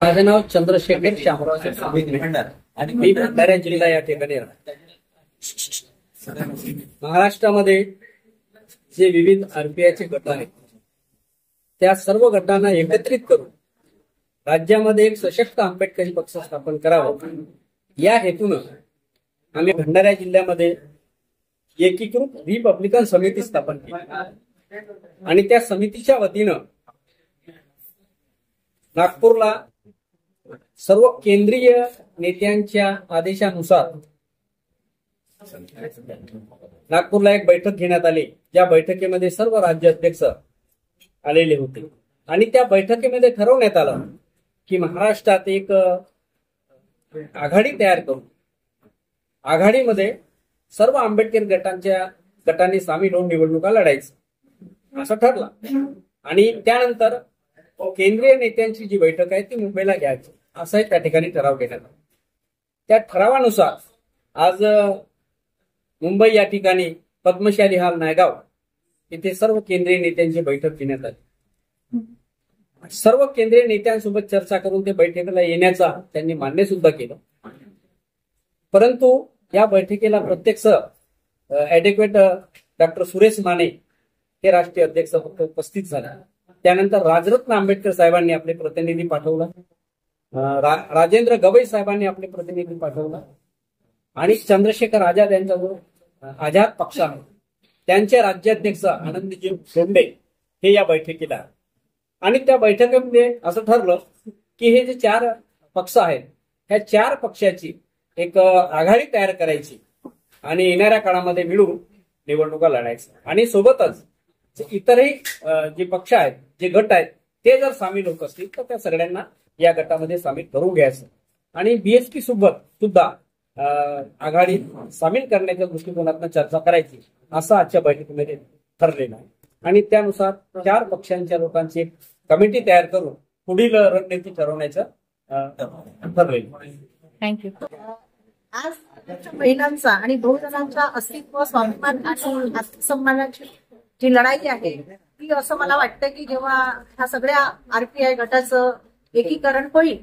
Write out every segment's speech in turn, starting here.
माझे नाव चंद्रशेखर शामराव भंडार आणि मी भंडारा जिल्हा या ठिकाणी राहतो. महाराष्ट्रामध्ये जे विविध आरपीआयचे गट आहेत त्या सर्व गटांना एकत्रित करून राज्यामध्ये एक सशक्त आंबेडकरी पक्ष स्थापन करावा या हेतून आम्ही भंडारा जिल्ह्यामध्ये एकीकृत रिपब्लिकन समिती स्थापन केली आणि त्या समितीच्या वतीनं नागपूरला सर्व केंद्रीय नेत्यांच्या आदेशानुसार नागपूरला एक बैठक घेण्यात आली. ज्या बैठकीमध्ये सर्व राज्य अध्यक्ष आलेले होते आणि त्या बैठकीमध्ये ठरवण्यात आलं की महाराष्ट्रात एक आघाडी तयार करून आघाडीमध्ये सर्व आंबेडकर गटांनी सामील होऊन निवडणुका लढायचं असं ठरलं आणि त्यानंतर केंद्रीय नेत्यांची जी बैठक आहे ती मुंबईला घ्यायची असं त्या ठिकाणी ठराव घेण्यात आला. त्या ठरावानुसार आज मुंबई या ठिकाणी पद्मशाली हॉल नायगाव इथे सर्व केंद्रीय नेत्यांची बैठक घेण्यात आली. सर्व केंद्रीय नेत्यांसोबत चर्चा करून ते बैठकीला येण्याचा त्यांनी मान्य सुद्धा केलं. परंतु या बैठकीला प्रत्यक्ष ऍडव्होकेट डॉक्टर सुरेश माने हे राष्ट्रीय अध्यक्ष फक्त उपस्थित झाले. त्यानंतर राजरत्न आंबेडकर साहेबांनी आपले प्रतिनिधी पाठवला, राजेंद्र गवई साहेबांनी आपले प्रतिनिधी पाठवला आणि चंद्रशेखर आझाद यांचा जो आझाद पक्ष आहे त्यांचे राज्याध्यक्ष आनंदजी सोंडे हे या बैठकीला. आणि त्या बैठकीमध्ये असं ठरलं की हे जे 4 पक्ष आहेत ह्या 4 पक्षाची एक आघाडी तयार करायची आणि येणाऱ्या काळामध्ये मिळून निवडणुका लढायच्या आणि सोबतच इतरही जे पक्ष आहेत जे गट आहेत ते जर सामील होत असतील तर त्या सगळ्यांना या गटामध्ये सामील करून घ्यायचं आणि बीएसपी सोबत सुद्धा आघाडी सामील करण्याच्या दृष्टिकोनातून चर्चा करायची असं आजच्या बैठकीमध्ये ठरलेलं आहे. आणि त्यानुसार 4 पक्षांच्या लोकांची एक कमिटी तयार करून पुढील रणनीती ठरवण्याचं ठरलेलं आहे. थँक्यू. आज महिलांचा आणि बहुजनांच्या अस्तित्व, स्वाभिमान आणि आत्मसन्मानाची जी लढाई आहे ती असं मला वाटतं की जेव्हा ह्या सगळ्या आरपीआय गटाचं एकीकरण होईल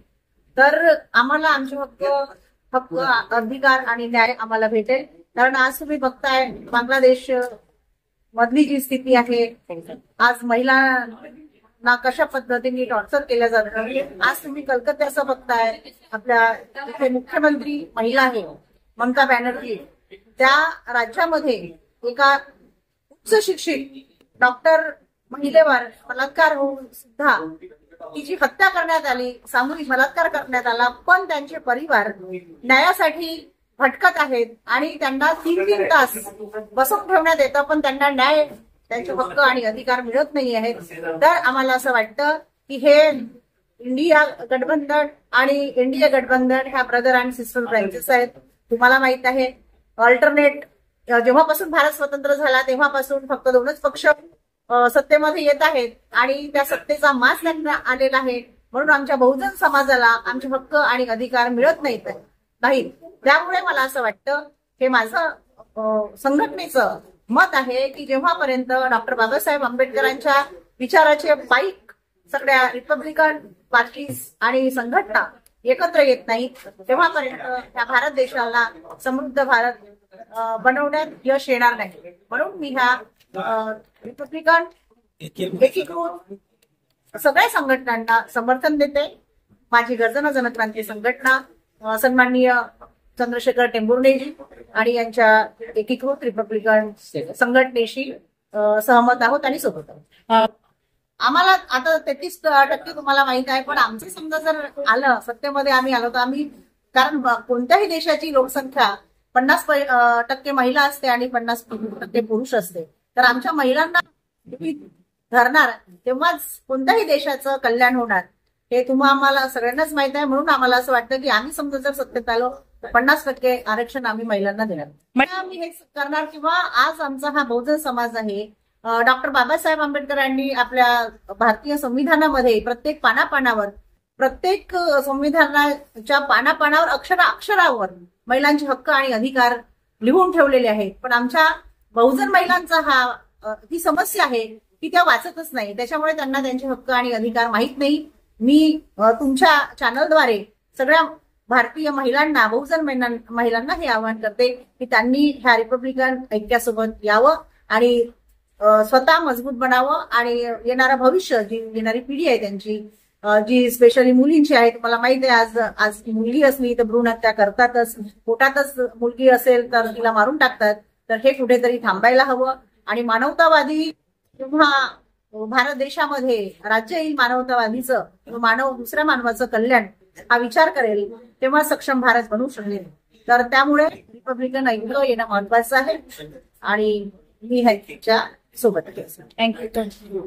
तर आम्हाला आमचे हक्क, अधिकार आणि न्याय आम्हाला भेटेल. कारण आज तुम्ही बघताय बांगलादेश मधली जी स्थिती आहे, आज महिलांना कशा पद्धतीने टॉर्चर केलं जातं. आज तुम्ही कलकत्त्याचं बघताय, आपल्या इथे मुख्यमंत्री महिला आहे ममता बॅनर्जी, त्या राज्यामध्ये एका उच्च शिक्षित डॉक्टर महिलेवर बलात्कार होऊन सुद्धा तिची हत्या करण्यात आली, सामूहिक बलात्कार करण्यात आला, पण त्यांचे परिवार न्यायासाठी भटकत आहेत आणि त्यांना 3-3 तास बसवून ठेवण्यात येतं पण त्यांना न्याय, त्यांचे हक्क आणि अधिकार मिळत नाही आहेत. तर आम्हाला असं वाटतं की हे इंडिया गठबंधन आणि इंडिया गठबंधन ह्या ब्रदर अँड सिस्टर ब्रँचेस आहेत. तुम्हाला माहित आहे अल्टरनेट जेव्हापासून भारत स्वतंत्र झाला तेव्हापासून फक्त 2च पक्ष सत्तेमध्ये येत आहेत आणि त्या सत्तेचा मास त्यांना आलेला आहे. म्हणून आमच्या बहुजन समाजाला आमचे हक्क आणि अधिकार मिळत नाहीत. त्यामुळे मला असं वाटतं हे माझं संघटनेचं मत आहे की जेव्हापर्यंत डॉक्टर बाबासाहेब आंबेडकरांच्या विचाराचे पाईक सगळ्या रिपब्लिकन पार्टीज आणि संघटना एकत्र येत नाहीत तेव्हापर्यंत ह्या भारत देशाला समृद्ध भारत बनवण्यात यश येणार नाही. म्हणून मी ह्या रिपब्लिकन एकीकृत सगळ्या संघटनांना समर्थन देते. माझी गर्जना जनक्रांती संघटना सन्माननीय चंद्रशेखर टेंभुर्णेजी आणि यांच्या एकीकृत रिपब्लिकन संघटनेशी सहमत आहोत आणि सोबत आहोत. आम्हाला आता 33% तुम्हाला माहित आहे, पण आमचं समजा जर आलं सत्तेमध्ये आम्ही आलो तर आम्ही, कारण कोणत्याही देशाची लोकसंख्या 50% महिला असते आणि 50% पुरुष असते, तर आमच्या महिलांना धरणार तेव्हाच कोणत्याही देशाचं कल्याण होणार हे आम्हाला सगळ्यांनाच माहित आहे. म्हणून आम्हाला असं वाटतं की आम्ही समजा जर सत्तेत आलो 50% आरक्षण आम्ही महिलांना देणार. आम्ही हे करणार किंवा आज आमचा हा बहुजन समाज आहे. डॉक्टर बाबासाहेब आंबेडकरांनी आपल्या भारतीय संविधानामध्ये प्रत्येक पानापानावर, प्रत्येक संविधानाच्या पानापानावर अक्षरावर महिलांचे हक्क आणि अधिकार लिहून ठेवलेले आहेत. पण आमच्या बहुजन महिलांचा ही समस्या आहे की त्या वाचतच नाही, त्याच्यामुळे त्यांना त्यांचे हक्क आणि अधिकार माहित नाही. मी तुमच्या चॅनलद्वारे सगळ्या भारतीय महिलांना, बहुजन महिलांना हे आवाहन करते की त्यांनी ह्या रिपब्लिकन ऐक्यासोबत यावं आणि स्वतः मजबूत बनावं आणि येणारं भविष्य, जी येणारी पिढी आहे त्यांची, जी स्पेशली मुलींची आहे. तुम्हाला माहिती आहे आज मुलगी असली तर भ्रूण हत्या करतातच, पोटातच मुलगी असेल तर तिला मारून टाकतात. तर हे कुठेतरी थांबायला हवं आणि मानवतावादी जेव्हा भारत देशामध्ये राज्य येईल मानवतावादीचं, दुसऱ्या मानवाचं कल्याण हा विचार करेल, तेव्हा सक्षम भारत बनू शकेल. तर त्यामुळे रिपब्लिकन ऐक्य येणं महत्वाचं आहे आणि मी ह्याच्या सोबत. थँक्यू.